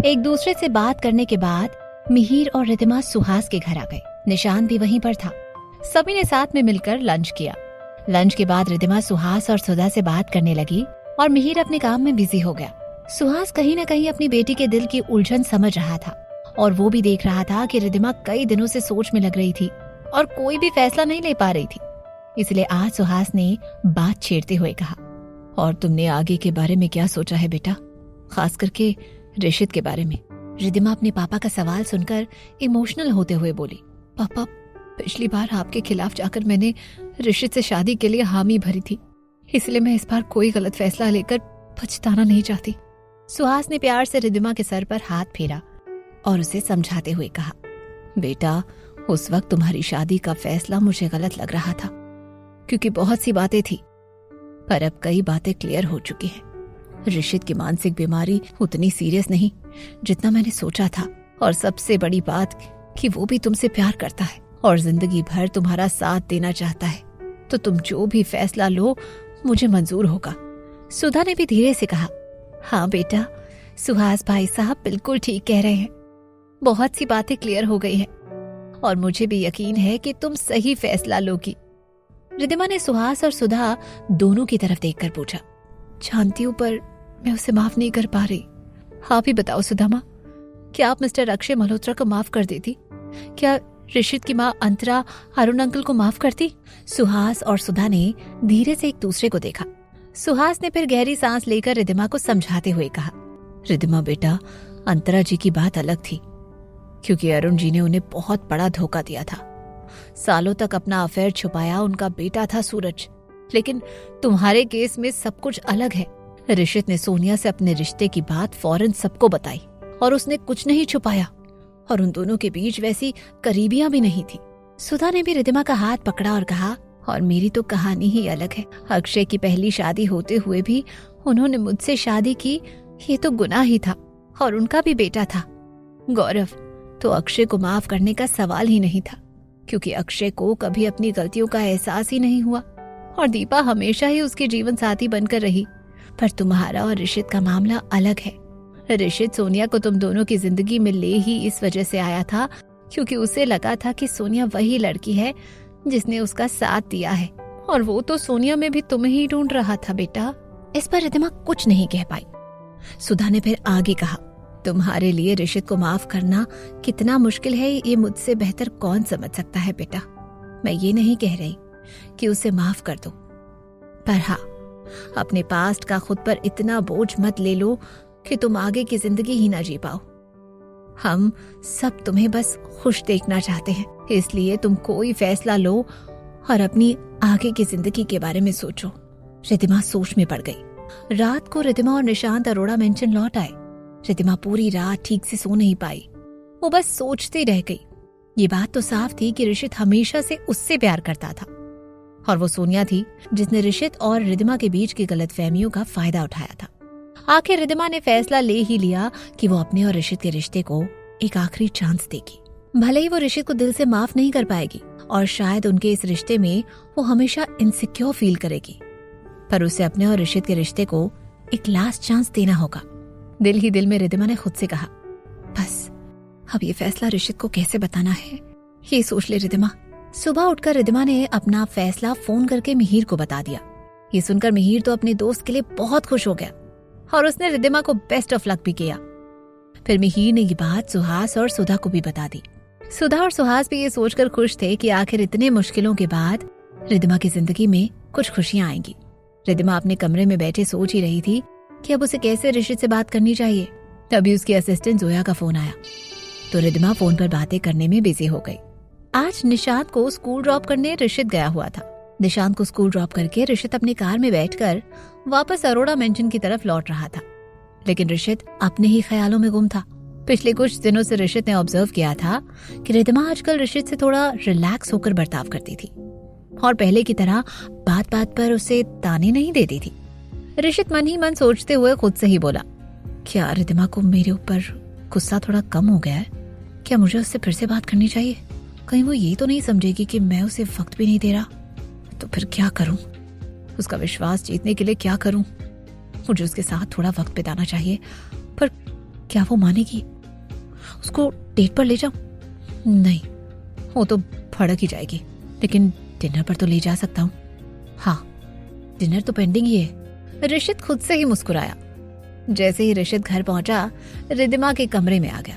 एक दूसरे से बात करने के बाद मिहिर और रिद्धिमा सुहास के घर आ गए। निशांत भी वहीं पर था। सभी ने साथ में मिलकर लंच किया। लंच के बाद रिद्धिमा सुहास और सुधा से बात करने लगी और मिहिर अपने काम में बिजी हो गया। सुहास कहीं न कहीं अपनी बेटी के दिल की उलझन समझ रहा था और वो भी देख रहा था कि रिद्धिमा कई दिनों से सोच में लग रही थी और कोई भी फैसला नहीं ले पा रही थी। इसलिए आज सुहास ने बात छेड़ते हुए कहा, और तुमने आगे के बारे में क्या सोचा है बेटा, खास करके ऋषित के बारे में? रिद्धिमा अपने पापा का सवाल सुनकर इमोशनल होते हुए बोली, पापा, पिछली बार आपके खिलाफ जाकर मैंने ऋषित से शादी के लिए हामी भरी थी, इसलिए मैं इस बार कोई गलत फैसला लेकर पछताना नहीं चाहती। सुहास ने प्यार से रिद्धिमा के सर पर हाथ फेरा और उसे समझाते हुए कहा, बेटा, उस वक्त तुम्हारी शादी का फैसला मुझे गलत लग रहा था क्योंकि बहुत सी बातें थी, पर अब कई बातें क्लियर हो चुकी हैं। ऋषित की मानसिक बीमारी उतनी सीरियस नहीं जितना मैंने सोचा था, और सबसे बड़ी बात कि वो भी तुमसे प्यार करता है और जिंदगी भर तुम्हारा साथ देना चाहता है, तो तुम जो भी फैसला लो मुझे मंजूर होगा। सुधा ने भी धीरे से कहा, हाँ बेटा, सुहास भाई साहब बिल्कुल ठीक कह रहे हैं, बहुत सी बातें क्लियर हो गई हैं और मुझे भी यकीन है कि तुम सही फैसला लोगी। रिद्धिमा ने सुहास और सुधा दोनों की तरफ देखकर पूछा, जानती हूं पर मैं उसे माफ नहीं कर पा रही। आप ही बताओ सुधा माँ, क्या आप मिस्टर अक्षय मल्होत्रा को माफ कर देती? क्या ऋषित की माँ अंतरा अरुण अंकल को माफ करती? सुहास और सुधा ने धीरे से एक दूसरे को देखा। सुहास ने फिर गहरी सांस लेकर रिद्धिमा को समझाते हुए कहा, रिद्धिमा बेटा, अंतरा जी की बात अलग थी क्योंकि अरुण जी ने उन्हें बहुत बड़ा धोखा दिया था। सालों तक अपना अफेयर छुपाया उनका बेटा था सूरज, लेकिन तुम्हारे केस में सब कुछ अलग है। ऋषित ने सोनिया से अपने रिश्ते की बात फौरन सबको बताई और उसने कुछ नहीं छुपाया, और उन दोनों के बीच वैसी करीबियां भी नहीं थी। सुधा ने भी रिद्धिमा का हाथ पकड़ा और कहा, और मेरी तो कहानी ही अलग है। अक्षय की पहली शादी होते हुए भी उन्होंने मुझसे शादी की, ये तो गुनाह ही था, और उनका भी बेटा था गौरव, तो अक्षय को माफ करने का सवाल ही नहीं था क्योंकि अक्षय को कभी अपनी गलतियों का एहसास ही नहीं हुआ और दीपा हमेशा ही उसके जीवन साथी बनकर रही। पर तुम्हारा और ऋषित का मामला अलग है। ऋषित सोनिया को तुम दोनों की जिंदगी में ले ही इस वजह से आया था क्योंकि उसे लगा था कि सोनिया वही लड़की है जिसने उसका साथ दिया है, और वो तो सोनिया में भी तुम्हें ही ढूंढ रहा था बेटा। इस पर रिद्धिमा कुछ नहीं कह पाई। सुधा ने फिर आगे कहा, तुम्हारे लिए ऋषित को माफ करना कितना मुश्किल है ये मुझसे बेहतर कौन समझ सकता है बेटा। मैं ये नहीं कह रही कि उसे माफ कर दो, पर हाँ, अपने पास्ट का खुद पर इतना बोझ मत ले लो कि तुम आगे की जिंदगी ही ना जी पाओ। हम सब तुम्हें बस खुश देखना चाहते हैं, इसलिए तुम कोई फैसला लो और अपनी आगे की जिंदगी के बारे में सोचो। रिद्धिमा सोच में पड़ गई। रात को रिद्धिमा और निशांत अरोड़ा मेंशन लौट आए। रिद्धिमा पूरी रात ठीक से सो नहीं पाई, वो बस सोचती रह गई। ये बात तो साफ थी कि ऋषित हमेशा से उससे प्यार करता था, और वो सोनिया थी जिसने ऋषित और रिद्धिमा के बीच की गलतफहमियों का फायदा उठाया था। आखिर रिद्धिमा ने फैसला ले ही लिया कि वो अपने और ऋषित के रिश्ते को एक आखिरी चांस देगी। भले ही वो ऋषित को दिल से माफ नहीं कर पाएगी और शायद उनके इस रिश्ते में वो हमेशा इनसिक्योर फील करेगी, पर उसे अपने और ऋषित के रिश्ते को एक लास्ट चांस देना होगा। दिल ही दिल में रिद्धिमा ने खुद से कहा, बस अब ये फैसला ऋषित को कैसे बताना है ये सोच ले रिद्धिमा। सुबह उठकर रिद्धिमा ने अपना फैसला फोन करके मिहिर को बता दिया। ये सुनकर मिहिर तो अपने दोस्त के लिए बहुत खुश हो गया और उसने रिद्धिमा को बेस्ट ऑफ लक भी किया। फिर मिहिर ने ये बात सुहास और सुधा को भी बता दी। सुधा और सुहास भी ये सोचकर खुश थे कि आखिर इतने मुश्किलों के बाद रिद्धिमा की जिंदगी में कुछ खुशियां आएंगी। रिद्धिमा अपने कमरे में बैठे सोच ही रही थी कि अब उसे कैसे ऋषित से बात करनी चाहिए। तभी उसकी असिस्टेंट जोया का फोन आया, तो रिद्धिमा फोन पर बातें करने में बिजी हो गई। आज निशांत को स्कूल ड्रॉप करने ऋषित गया हुआ था। निशांत को स्कूल ड्रॉप करके ऋषित अपनी कार में बैठकर वापस अरोड़ा मेंशन की तरफ लौट रहा था, लेकिन ऋषित अपने ही ख्यालों में गुम था। पिछले कुछ दिनों से ऋषित ने ऑब्जर्व किया था कि रिद्धिमा आजकल ऋषित से थोड़ा रिलैक्स होकर बर्ताव करती थी और पहले की तरह बात बात पर उसे ताने नहीं देती थी। ऋषित मन ही मन सोचते हुए खुद से ही बोला, क्या रिद्धिमा को मेरे ऊपर गुस्सा थोड़ा कम हो गया है? क्या मुझे उससे फिर से बात करनी चाहिए? कहीं वो ये तो नहीं समझेगी कि मैं उसे वक्त भी नहीं दे रहा? तो फिर क्या करूं? उसका विश्वास जीतने के लिए क्या करूं? मुझे उसके साथ थोड़ा वक्त बिताना चाहिए, पर क्या वो मानेगी? उसको डेट पर ले जाऊं? नहीं, वो तो भड़क ही जाएगी, लेकिन डिनर पर तो ले जा सकता हूँ। हाँ, डिनर तो पेंडिंग ही है। ऋषित खुद से ही मुस्कुराया। जैसे ही ऋषित घर पहुंचा, रिद्धिमा के कमरे में आ गया।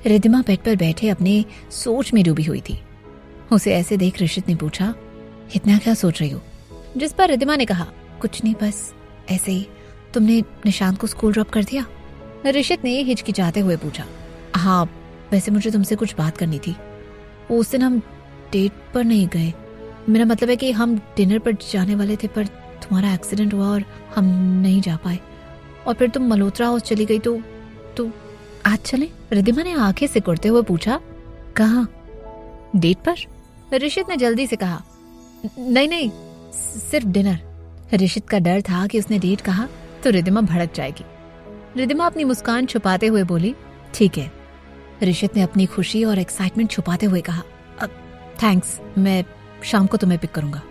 रिद्धिमा बेड पर बैठे अपने सोच में डूबी हुई थी। उसे ऐसे देख ऋषित ने पूछा, इतना क्या सोच रही हो? जिस पर रिद्धिमा ने कहा, कुछ नहीं, बस ऐसे ही। तुमने निशांत को स्कूल ड्रॉप कर दिया? ऋषित ने हिचकिचाते हुए पूछा। हाँ, वैसे मुझे तुमसे कुछ बात करनी थी। उस दिन हम डेट पर नहीं गए। मेरा मतलब है कि हम डिनर पर जाने वाले थे, पर तुम्हारा एक्सीडेंट हुआ और हम नहीं जा पाए। और फिर तुम मल्होत्रा हाउस चली गई तो आज चले? रिद्धिमा ने आंखें सिकुड़ते हुए पूछा। कहाँ? डेट पर? ऋषित ने जल्दी से कहा। नहीं, सिर्फ डिनर। ऋषित का डर था कि उसने डेट कहा तो रिद्धिमा भड़क जाएगी। रिद्धिमा अपनी मुस्कान छुपाते हुए बोली, ठीक है। ऋषित ने अपनी खुशी और एक्साइटमेंट छुपाते हुए कहा, अब थैंक्स, मैं शाम को तुम्हें पिक करूंगा।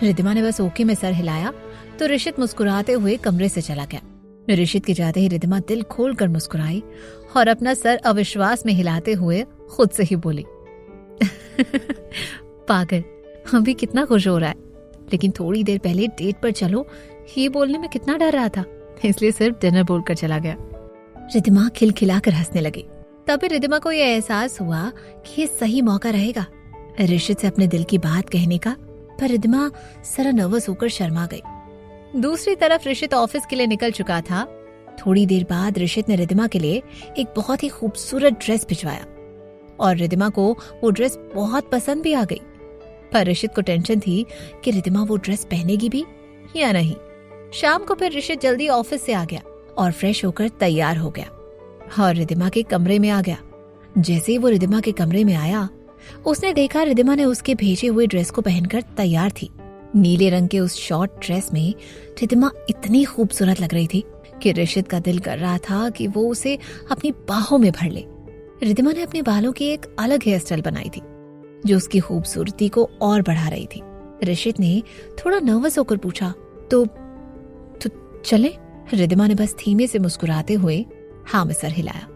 रिद्धिमा ने बस ओके में सर हिलाया तो ऋषित मुस्कुराते हुए कमरे से चला गया। ऋषित के जाते ही रिद्धिमा दिल खोल कर मुस्कुराई और अपना सर अविश्वास में हिलाते हुए खुद से ही बोली, पागल, अभी कितना खुश हो रहा है, लेकिन थोड़ी देर पहले डेट पर चलो ये बोलने में कितना डर रहा था, इसलिए सिर्फ डिनर बोलकर चला गया। रिद्धिमा खिलखिलाकर हंसने लगी। तभी रिद्धिमा को यह एहसास हुआ कि ये सही मौका रहेगा ऋषित से अपने दिल की बात कहने का, पर रिद्धिमा जरा नर्वस होकर शर्मा गई। दूसरी तरफ ऋषित ऑफिस के लिए निकल चुका था। थोड़ी देर बाद ऋषित ने रिद्धिमा के लिए एक बहुत ही खूबसूरत ड्रेस भिजवाया और रिद्धिमा को वो ड्रेस बहुत पसंद भी आ गई। पर ऋषित को टेंशन थी कि रिद्धिमा वो ड्रेस पहनेगी भी या नहीं। शाम को फिर ऋषित जल्दी ऑफिस से आ गया और फ्रेश होकर तैयार हो गया और रिद्धिमा के कमरे में आ गया। जैसे ही वो रिद्धिमा के कमरे में आया, उसने देखा रिद्धिमा ने उसके भेजे हुए ड्रेस को पहनकर तैयार थी। नीले रंग के उस शॉर्ट ड्रेस में रिद्धिमा इतनी खूबसूरत लग रही थी कि ऋषित का दिल कर रहा था कि वो उसे अपनी बाहों में भर ले। रिद्धिमा ने अपने बालों की एक अलग हेयर स्टाइल बनाई थी जो उसकी खूबसूरती को और बढ़ा रही थी। ऋषित ने थोड़ा नर्वस होकर पूछा, तो चले? रिद्धिमा ने बस धीमे से मुस्कुराते हुए हाँ में सर हिलाया।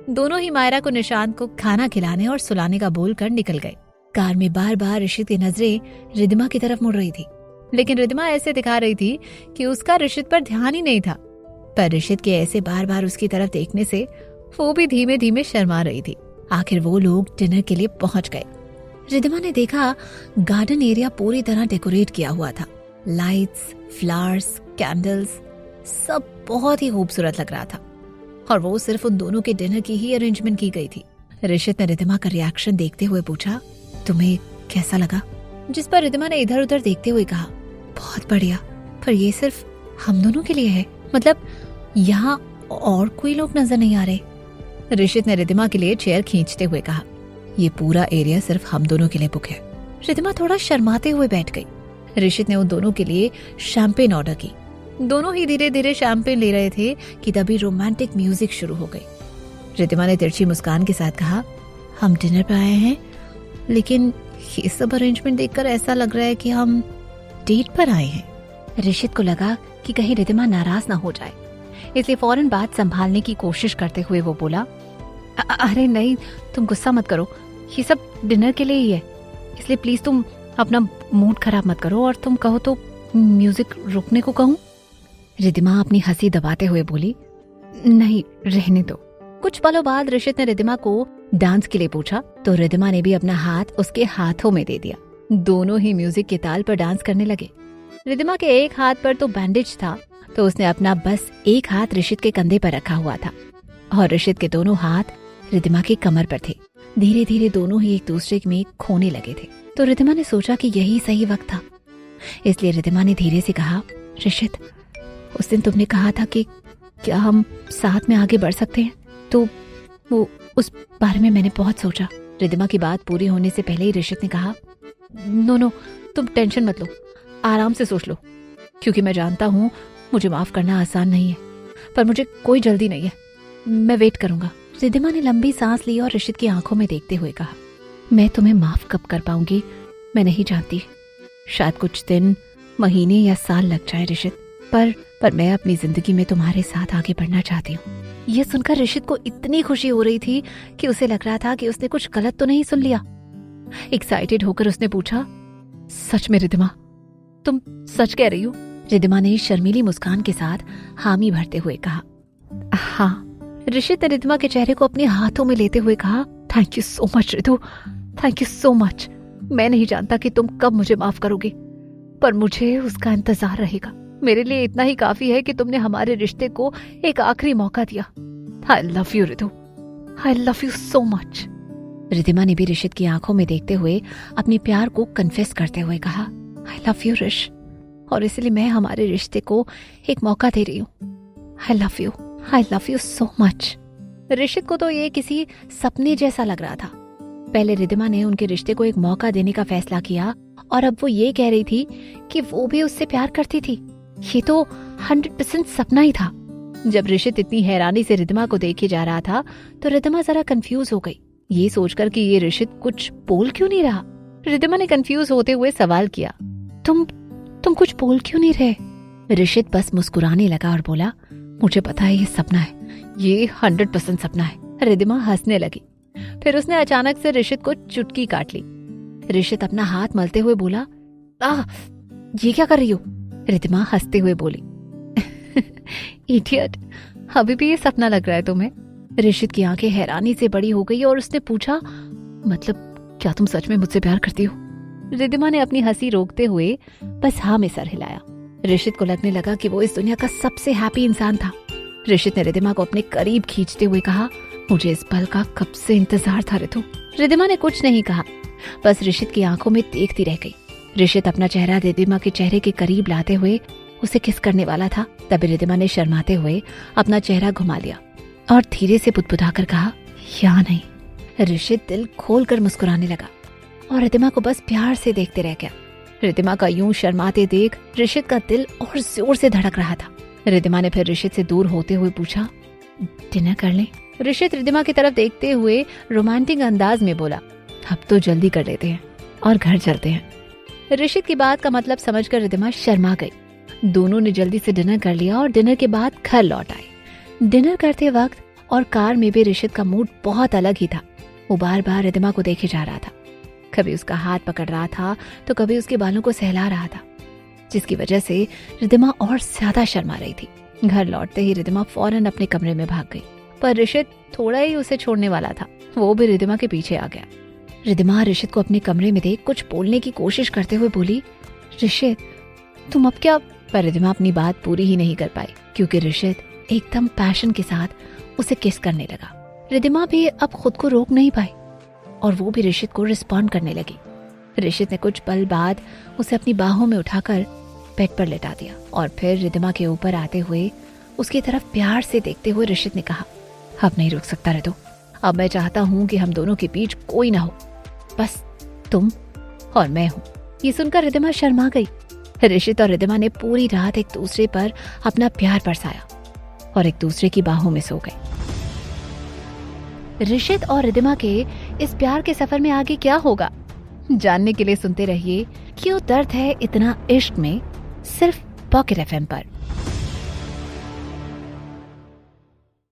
दोनों ही मायरा को निशांत को खाना खिलाने और सुलाने का बोलकर निकल गए। कार में बार बार ऋषित की नजरें रिद्धिमा की तरफ मुड़ रही थी, लेकिन रिद्धिमा ऐसे दिखा रही थी कि उसका ऋषित पर ध्यान ही नहीं था। पर ऋषित के ऐसे बार बार उसकी तरफ देखने से वो भी धीमे धीमे शर्मा रही थी। आखिर वो लोग डिनर के लिए पहुंच गए। रिद्धिमा ने देखा गार्डन एरिया पूरी तरह डेकोरेट किया हुआ था। लाइट्स, फ्लावर्स, कैंडल्स, सब बहुत ही खूबसूरत लग रहा था और वो सिर्फ उन दोनों के डिनर की ही अरेंजमेंट की गई थी। ऋषित ने रिद्धिमा का रिएक्शन देखते हुए पूछा, तुम्हें कैसा लगा? जिस पर रिद्धिमा ने इधर उधर देखते हुए कहा, बहुत बढ़िया, पर ये सिर्फ हम दोनों के लिए है, मतलब यहाँ और कोई लोग नजर नहीं आ रहे। ऋषित ने रिद्धिमा के लिए चेयर खींचते हुए कहा, ये पूरा एरिया सिर्फ हम दोनों के लिए बुक है। रिद्धिमा थोड़ा शर्माते हुए बैठ गई। ऋषित ने उन दोनों के लिए शैंपेन ऑर्डर की। दोनों ही धीरे धीरे शैंपेन ले रहे थे कि तभी रोमांटिक म्यूजिक शुरू हो गई। रिद्धिमा ने तिरछी मुस्कान के साथ कहा, हम डिनर पर आए हैं, लेकिन ये सब अरेंजमेंट देखकर ऐसा लग रहा है कि हम डेट पर आए हैं। ऋषित को लगा कि कहीं रिद्धिमा नाराज ना हो जाए, इसलिए फौरन बात संभालने की कोशिश करते हुए वो बोला, अरे नहीं, तुम गुस्सा मत करो, ये सब डिनर के लिए ही है, इसलिए प्लीज तुम अपना मूड खराब मत करो, और तुम कहो तो म्यूजिक रुकने को कहूँ? रिद्धिमा अपनी हंसी दबाते हुए बोली, नहीं, रहने दो। कुछ पलों बाद ऋषित ने रिद्धिमा को डांस के लिए पूछा तो रिद्धिमा ने भी अपना हाथ उसके हाथों में दे दिया। दोनों ही म्यूजिक के ताल पर डांस करने लगे। रिद्धिमा के एक हाथ पर तो बैंडेज था, तो उसने अपना बस एक हाथ ऋषित के कंधे पर रखा हुआ था और ऋषित के दोनों हाथ रिद्धिमा की कमर पर थे। धीरे धीरे दोनों ही एक दूसरे में खोने लगे थे, तो रिद्धिमा ने सोचा कि यही सही वक्त था, इसलिए रिद्धिमा ने धीरे से कहा, ऋषित, उस दिन तुमने कहा था कि क्या हम साथ में आगे बढ़ सकते हैं, तो वो उस बारे में मैंने बहुत सोचा। रिद्धिमा की बात पूरी होने से पहले ही ऋषित ने कहा, नो, तुम टेंशन मत लो, आराम से सोच लो, क्योंकि मैं जानता हूँ मुझे माफ करना आसान नहीं है, पर मुझे कोई जल्दी नहीं है, मैं वेट करूंगा। रिद्धिमा ने लंबी सांस ली और ऋषित की आंखों में देखते हुए कहा, मैं तुम्हें माफ कब कर पाऊंगी मैं नहीं जानती, शायद कुछ दिन, महीने या साल लग जाए ऋषित, पर मैं अपनी जिंदगी में तुम्हारे साथ आगे बढ़ना चाहती हूँ। यह सुनकर ऋषित को इतनी खुशी हो रही थी कि उसे लग रहा था कि उसने कुछ गलत तो नहीं सुन लिया। एक्साइटेड होकर उसने पूछा, सच में रिद्धिमा, तुम सच कह रही हो? रिद्धिमा ने शर्मीली मुस्कान के साथ हामी भरते हुए कहा, हाँ। ऋषित ने रिद्धिमा के चेहरे को अपने हाथों में लेते हुए कहा, thank you so much Ritu, thank you so much. मैं नहीं जानता कि तुम कब मुझे माफ करोगे, पर मुझे उसका इंतजार रहेगा। मेरे लिए इतना ही काफी है कि तुमने हमारे रिश्ते को एक आखिरी मौका दिया। I love you Ritu, I love you so much. Riddhima ने भी ऋषित की आंखों में देखते हुए अपने प्यार को कन्फेस करते हुए कहा, आई लव यू ऋष, और इसलिए मैं हमारे रिश्ते को एक मौका दे रही हूँ। I love you so much. Rishit को तो ये किसी सपने जैसा लग रहा था। पहले रिद्धिमा ने उनके रिश्ते को एक मौका देने का फैसला किया और अब वो ये कह रही थी कि वो भी उससे प्यार करती थी। ये तो 100% सपना ही था। जब ऋषित इतनी हैरानी से रिद्धिमा को देखे जा रहा था तो रिद्धिमा जरा कंफ्यूज हो गई, ये सोचकर कि ये ऋषित कुछ बोल क्यों नहीं रहा। रिद्धिमा ने कंफ्यूज होते हुए सवाल किया, तुम कुछ बोल क्यों नहीं रहे? ऋषित बस मुस्कुराने लगा और बोला, मुझे पता है ये सपना है, ये 100% सपना है। रिद्धिमा हंसने लगी। फिर उसने अचानक से ऋषित को चुटकी काट ली। ऋषित अपना हाथ मलते हुए बोला, ये क्या कर रही हो? रिद्धिमा हंसते हुए बोली, इडियट, अभी भी ये सपना लग रहा है तुम्हें? ऋषित की आंखें हैरानी से बड़ी हो गई और उसने पूछा, मतलब क्या तुम सच में मुझसे प्यार करती हो? रिद्धिमा ने अपनी हंसी रोकते हुए बस हाँ में सर हिलाया। ऋषित को लगने लगा कि वो इस दुनिया का सबसे हैप्पी इंसान था। ऋषित ने रिद्धिमा को अपने करीब खींचते हुए कहा, मुझे इस पल का कब से इंतजार था रितु। रिद्धिमा ने कुछ नहीं कहा, बस ऋषित की आंखों में देखती रह गई। ऋषित अपना चेहरा रिद्धिमा के चेहरे के करीब लाते हुए उसे किस करने वाला था, तभी रिद्धिमा ने शर्माते हुए अपना चेहरा घुमा लिया और धीरे से बुदबुदाकर कहा, या नहीं। ऋषित दिल खोलकर मुस्कुराने लगा और रिद्धिमा को बस प्यार से देखते रह गया। रिद्धिमा का यूं शर्माते देख ऋषित का दिल और जोर से धड़क रहा था। रिद्धिमा ने फिर ऋषित से दूर होते हुए पूछा, डिनर कर लें? ऋषित रिद्धिमा की तरफ देखते हुए रोमांटिक अंदाज में बोला, अब तो जल्दी कर लेते हैं और घर चलते हैं। ऋषित की बात का मतलब समझकर रिद्धिमा शर्मा गई। दोनों ने जल्दी से डिनर कर लिया और डिनर के बाद घर लौट आए। डिनर करते वक्त और कार में भी ऋषित का मूड बहुत अलग ही था। वो बार बार रिद्धिमा को देखे जा रहा था, कभी उसका हाथ पकड़ रहा था तो कभी उसके बालों को सहला रहा था, जिसकी वजह से रिद्धिमा और ज्यादा शर्मा रही थी। घर लौटते ही रिद्धिमा फौरन अपने कमरे में भाग गई, पर ऋषित थोड़ा ही उसे छोड़ने वाला था। वो भी रिद्धिमा के पीछे आ गया। रिद्धिमा ऋषित को अपने कमरे में देख कुछ बोलने की कोशिश करते हुए बोली, ऋषित तुम अब क्या? पर रिद्धिमा अपनी बात पूरी ही नहीं कर पाई क्योंकि ऋषित एकदम पैशन के साथ उसे किस करने लगा। रिद्धिमा भी अब खुद को रोक नहीं पाई और वो भी ऋषित को रिस्पॉन्ड करने लगी। ऋषित ने कुछ पल बाद उसे अपनी बाहों में उठाकर बेड पर लेटा दिया और फिर रिद्धिमा के ऊपर आते हुए उसकी तरफ प्यार से देखते हुए ऋषित ने कहा, अब नहीं रुक सकता रितु, अब मैं चाहता हूँ कि हम दोनों के बीच कोई ना हो, बस तुम और मैं हूँ। ये सुनकर रिद्धिमा शर्मा गई। ऋषित और रिद्धिमा ने पूरी रात एक दूसरे पर अपना प्यार बरसाया और एक दूसरे की बाहों में सो गए। ऋषित और रिद्धिमा के इस प्यार के सफर में आगे क्या होगा, जानने के लिए सुनते रहिए क्यों दर्द है इतना इश्क में, सिर्फ पॉकेट FM पर।